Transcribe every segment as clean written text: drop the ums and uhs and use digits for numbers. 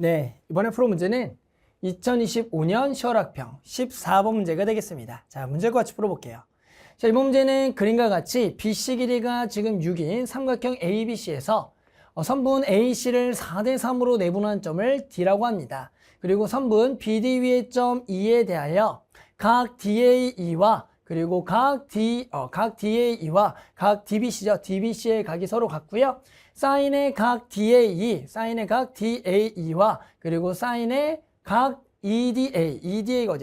네, 이번에 풀어 문제는 2025년 시월학평 14번 문제가 되겠습니다. 자, 문제과 같이 풀어볼게요. 자, 이번 문제는 그림과 같이 BC 길이가 지금 6인 삼각형 ABC에서 선분 AC를 4대3으로 내분한 점을 D라고 합니다. 그리고 선분 BD 위의 점 E에 대하여 각 DAE와 그리고 각 DAE와 각 DBC죠. DBC의 각이 서로 같고요. 사인의 각 DAE와 그리고 사인의 각 EDA가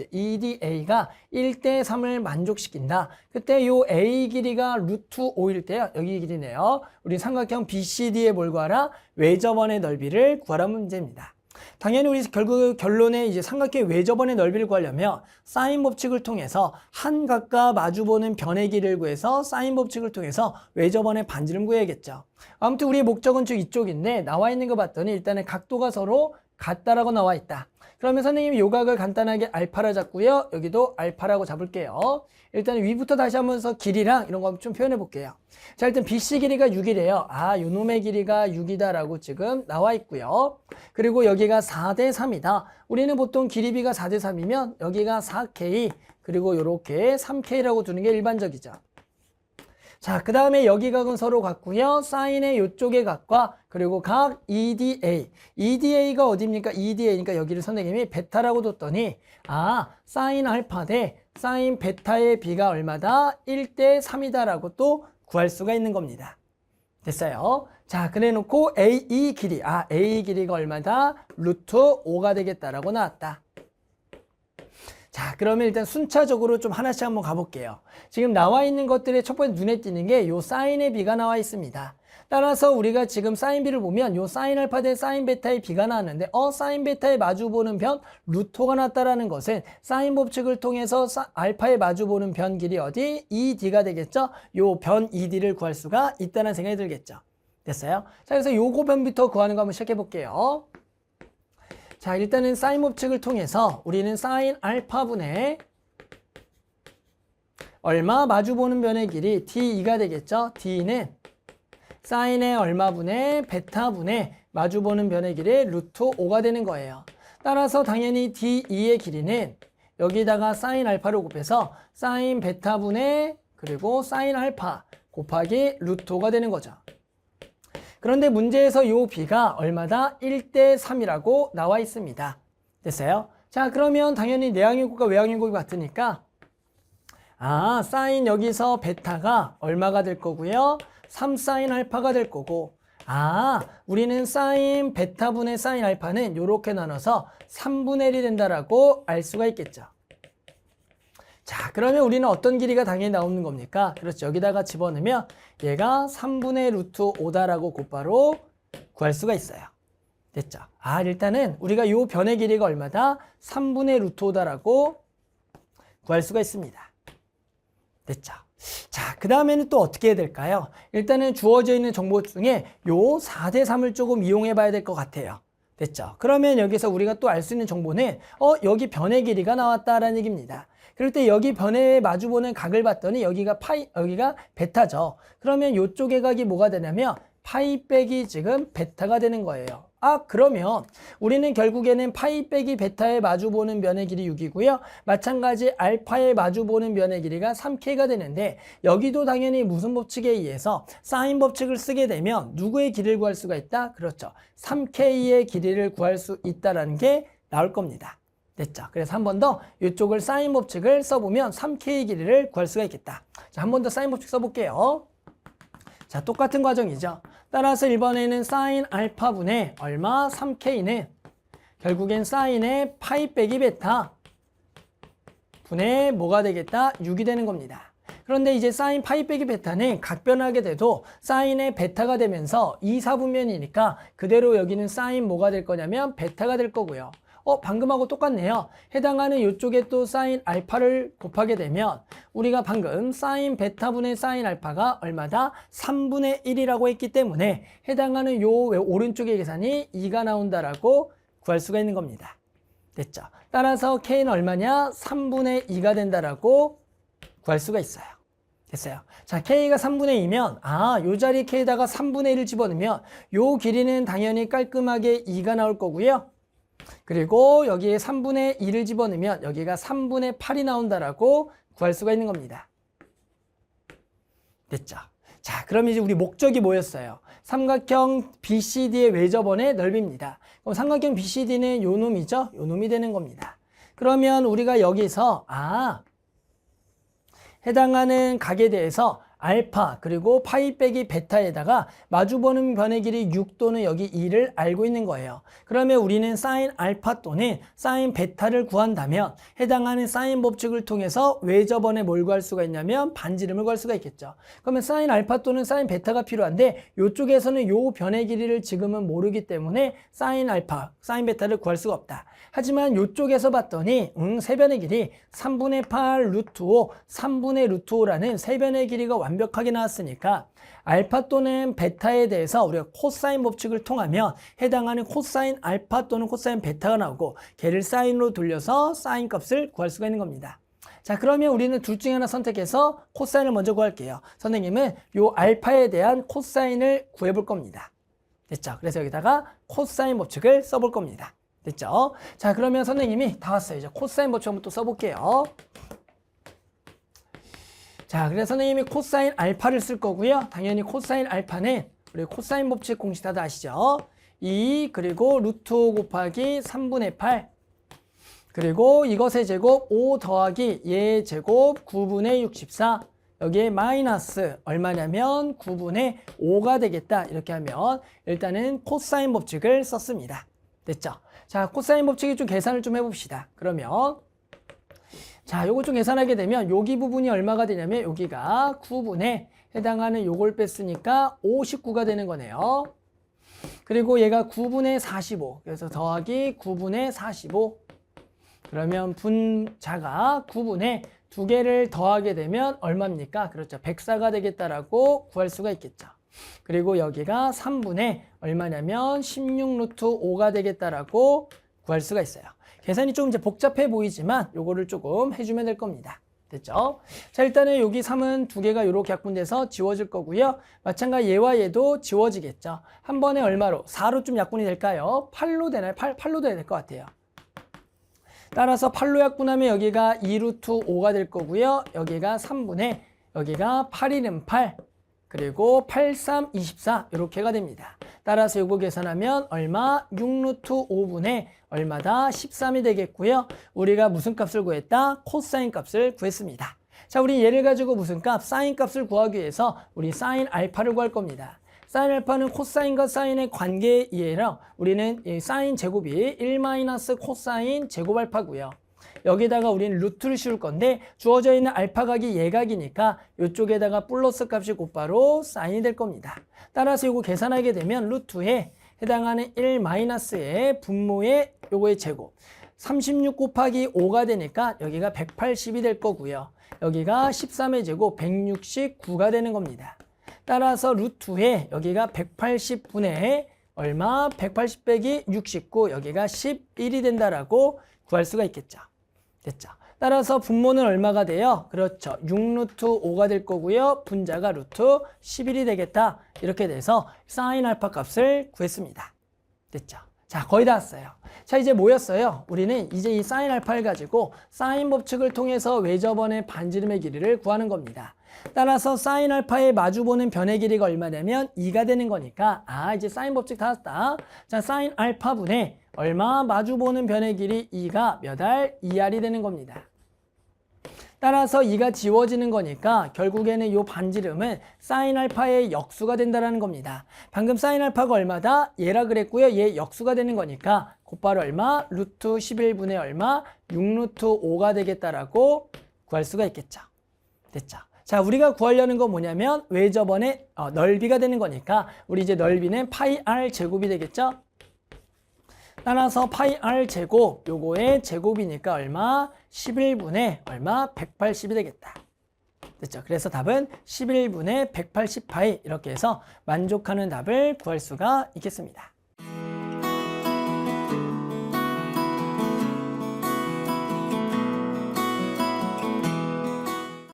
1대3을 만족시킨다. 그때 요 A 길이가 루트 5일 때요. 여기 길이네요. 우리 삼각형 BCD의 뭘 구하라? 외접원의 넓이를 구하라 문제입니다. 당연히 우리 결국 결론에 이제 삼각형 외접원의 넓이를 구하려면 사인 법칙을 통해서 한 각과 마주보는 변의 길이를 구해서 사인 법칙을 통해서 외접원의 반지름 구해야겠죠. 아무튼 우리의 목적은 즉 이쪽인데 나와 있는 거 봤더니 일단은 각도가 서로 같다라고 나와 있다. 그러면 선생님이 요 각을 간단하게 알파라 잡고요. 여기도 알파라고 잡을게요. 일단 위부터 다시 한번 길이랑 이런 거 좀 표현해 볼게요. 자, 일단 BC 길이가 6이래요. 아, 요 놈의 길이가 6이다라고 지금 나와 있고요. 그리고 여기가 4대3이다. 우리는 보통 길이비가 4대3이면 여기가 4K 그리고 요렇게 3K라고 두는 게 일반적이죠. 자, 그 다음에 여기 각은 서로 같고요. 사인의 요쪽의 각과 그리고 각 EDA가 어디입니까? EDA니까 여기를 선생님이 베타라고 뒀더니 사인 알파 대 사인 베타의 비가 얼마다? 1대3이다라고 또 구할 수가 있는 겁니다. 됐어요? 자, 그래 놓고 A 길이가 얼마다? 루트 5가 되겠다라고 나왔다. 자, 그러면 일단 순차적으로 좀 하나씩 한번 가볼게요. 지금 나와 있는 것들의 첫 번째 눈에 띄는 게 요 사인의 비가 나와 있습니다. 따라서 우리가 지금 사인 비를 보면 요 사인 알파 대 사인 베타의 비가 나왔는데 사인 베타에 마주보는 변 루토가 났다라는 것은 사인 법칙을 통해서 알파에 마주보는 변 길이 어디? ED가 되겠죠? 요 변 ED를 구할 수가 있다는 생각이 들겠죠. 됐어요? 자, 그래서 요거 변부터 구하는 거 한번 시작해 볼게요. 자, 일단은 사인 법칙을 통해서 우리는 사인 알파분의 얼마 마주보는 변의 길이 D2가 되겠죠. D는 사인의 얼마분의 베타분의 마주보는 변의 길이 루트 5가 되는 거예요. 따라서 당연히 D2의 길이는 여기다가 사인 알파를 곱해서 사인 베타분의 그리고 사인 알파 곱하기 루트 5가 되는 거죠. 그런데 문제에서 요 B가 얼마다? 1대3이라고 나와 있습니다. 됐어요? 자, 그러면 당연히 내항의 곱과 외항의 곱이 같으니까 사인 여기서 베타가 얼마가 될 거고요? 3사인 알파가 될 거고 우리는 사인 베타분의 사인 알파는 이렇게 나눠서 3분의 1이 된다라고 알 수가 있겠죠. 자, 그러면 우리는 어떤 길이가 당연히 나오는 겁니까? 그렇죠. 여기다가 집어넣으면 얘가 3분의 루트 5다라고 곧바로 구할 수가 있어요. 됐죠? 일단은 우리가 요 변의 길이가 얼마다? 3분의 루트 5다라고 구할 수가 있습니다. 됐죠? 자, 그 다음에는 또 어떻게 해야 될까요? 일단은 주어져 있는 정보 중에 요 4대3을 조금 이용해 봐야 될 것 같아요. 됐죠? 그러면 여기서 우리가 또 알 수 있는 정보는 여기 변의 길이가 나왔다라는 얘기입니다. 그럴 때 여기 변에 마주보는 각을 봤더니 여기가 베타죠. 그러면 이쪽의 각이 뭐가 되냐면 파이 빼기 지금 베타가 되는 거예요. 그러면 우리는 결국에는 파이 빼기 베타에 마주보는 변의 길이 6이고요. 마찬가지 알파에 마주보는 변의 길이가 3K가 되는데 여기도 당연히 무슨 법칙에 의해서 사인 법칙을 쓰게 되면 누구의 길이를 구할 수가 있다? 그렇죠. 3K의 길이를 구할 수 있다는 게 나올 겁니다. 됐죠? 그래서 한 번 더 이쪽을 사인 법칙을 써보면 3K의 길이를 구할 수가 있겠다. 자, 한 번 더 사인 법칙 써볼게요. 자, 똑같은 과정이죠. 따라서 1번에는 사인 알파분의 얼마? 3K는 결국엔 사인의 파이 빼기 베타 분의 뭐가 되겠다? 6이 되는 겁니다. 그런데 이제 사인 파이 빼기 베타는 각변하게 돼도 사인의 베타가 되면서 2, 4분면이니까 그대로 여기는 사인 뭐가 될 거냐면 베타가 될 거고요. 방금하고 똑같네요. 해당하는 이쪽에 또 사인 알파를 곱하게 되면 우리가 방금 사인 베타분의 사인 알파가 얼마다? 3분의 1이라고 했기 때문에 해당하는 요 오른쪽의 계산이 2가 나온다라고 구할 수가 있는 겁니다. 됐죠? 따라서 K는 얼마냐? 3분의 2가 된다라고 구할 수가 있어요. 됐어요. 자, K가 3분의 2면 요 자리 K에다가 3분의 1을 집어넣으면 요 길이는 당연히 깔끔하게 2가 나올 거고요. 그리고 여기에 3분의 2를 집어넣으면 여기가 3분의 8이 나온다라고 구할 수가 있는 겁니다. 됐죠? 자, 그럼 이제 우리 목적이 뭐였어요? 삼각형 BCD의 외접원의 넓이입니다. 그럼 삼각형 BCD는 요 놈이죠? 요 놈이 되는 겁니다. 그러면 우리가 여기서 해당하는 각에 대해서 알파 그리고 파이 빼기 베타에다가 마주보는 변의 길이 6 또는 여기 2를 알고 있는 거예요. 그러면 우리는 사인 알파 또는 사인 베타를 구한다면 해당하는 사인 법칙을 통해서 외접원에 뭘 구할 수가 있냐면 반지름을 구할 수가 있겠죠. 그러면 사인 알파 또는 사인 베타가 필요한데 이쪽에서는 요 변의 길이를 지금은 모르기 때문에 사인 알파, 사인 베타를 구할 수가 없다. 하지만 이쪽에서 봤더니 세변의 길이 3분의 8 루트 5, 3분의 루트 5라는 세변의 길이가 완벽하게 나왔으니까 알파 또는 베타에 대해서 우리가 코사인 법칙을 통하면 해당하는 코사인 알파 또는 코사인 베타가 나오고 걔를 사인으로 돌려서 사인 값을 구할 수가 있는 겁니다. 자, 그러면 우리는 둘 중에 하나 선택해서 코사인을 먼저 구할게요. 선생님은 요 알파에 대한 코사인을 구해볼 겁니다. 됐죠? 그래서 여기다가 코사인 법칙을 써볼 겁니다. 됐죠? 자, 그러면 선생님이 다 왔어요. 이제 코사인 법칙 한번 또 써볼게요. 자, 그래서 선생님이 코사인 알파를 쓸 거고요. 당연히 코사인 알파는 우리 코사인 법칙 공식 다들 아시죠? 2 그리고 루트 5 곱하기 3분의 8 그리고 이것의 제곱 5 더하기 얘의 제곱 9분의 64 여기에 마이너스 얼마냐면 9분의 5가 되겠다. 이렇게 하면 일단은 코사인 법칙을 썼습니다. 됐죠? 자, 코사인 법칙이 좀 계산을 좀 해봅시다. 그러면 자, 요거 좀 계산하게 되면 여기 부분이 얼마가 되냐면 여기가 9분의 해당하는 요걸 뺐으니까 59가 되는 거네요. 그리고 얘가 9분의 45 그래서 더하기 9분의 45 그러면 분자가 9분의 두 개를 더하게 되면 얼마입니까? 그렇죠. 104가 되겠다라고 구할 수가 있겠죠. 그리고 여기가 3분의 얼마냐면 16 루트 5가 되겠다라고 구할 수가 있어요. 계산이 좀 이제 복잡해 보이지만 요거를 조금 해주면 될 겁니다. 됐죠? 자, 일단은 여기 3은 두 개가 이렇게 약분돼서 지워질 거고요. 마찬가지 얘와 얘도 지워지겠죠. 한 번에 얼마로? 4로 좀 약분이 될까요? 8로 되나요? 8로 돼야 될 것 같아요. 따라서 8로 약분하면 여기가 2 루트 5가 될 거고요. 여기가 3분의 여기가 8이는 8 그리고 8, 3, 24 이렇게가 됩니다. 따라서 이거 계산하면 얼마? 6 루트 5분의 얼마다? 13이 되겠고요. 우리가 무슨 값을 구했다? 코사인 값을 구했습니다. 자, 우리 얘를 가지고 무슨 값? 사인 값을 구하기 위해서 우리 사인 알파를 구할 겁니다. 사인 알파는 코사인과 사인의 관계에 의해서 우리는 이 사인 제곱이 1 마이너스 코사인 제곱 알파고요. 여기다가 우리는 루트를 씌울 건데 주어져 있는 알파각이 예각이니까 이쪽에다가 플러스 값이 곧바로 사인이 될 겁니다. 따라서 이거 계산하게 되면 루트에 해당하는 1 마이너스의 분모의 요거의 제곱 36 곱하기 5가 되니까 여기가 180이 될 거고요. 여기가 13의 제곱 169가 되는 겁니다. 따라서 루트에 여기가 180분의 얼마? 180 빼기 69 여기가 11이 된다라고 구할 수가 있겠죠. 됐죠? 따라서 분모는 얼마가 돼요? 그렇죠. 6 루트 5가 될 거고요. 분자가 루트 11이 되겠다. 이렇게 돼서 사인 알파 값을 구했습니다. 됐죠? 자, 거의 다 왔어요. 자, 이제 뭐였어요? 우리는 이제 이 사인 알파를 가지고 사인 법칙을 통해서 외접원의 반지름의 길이를 구하는 겁니다. 따라서 사인 알파의 마주보는 변의 길이가 얼마냐면 2가 되는 거니까 이제 사인 법칙 다 왔다. 자, 사인 알파 분의 얼마? 마주보는 변의 길이 2가 몇 알? 2알이 되는 겁니다. 따라서 2가 지워지는 거니까 결국에는 이 반지름은 사인 알파의 역수가 된다는 겁니다. 방금 사인 알파가 얼마다? 얘라 그랬고요. 얘 역수가 되는 거니까 곧바로 얼마? 루트 11분의 얼마? 6 루트 5가 되겠다라고 구할 수가 있겠죠. 됐죠? 자, 우리가 구하려는 건 뭐냐면 외접원의 넓이가 되는 거니까 우리 이제 넓이는 파이 r 제곱이 되겠죠? 따라서 파이 r 제곱 요거의 제곱이니까 얼마? 11분의 얼마? 180이 되겠다. 됐죠? 그래서 답은 11분의 180파이 이렇게 해서 만족하는 답을 구할 수가 있겠습니다.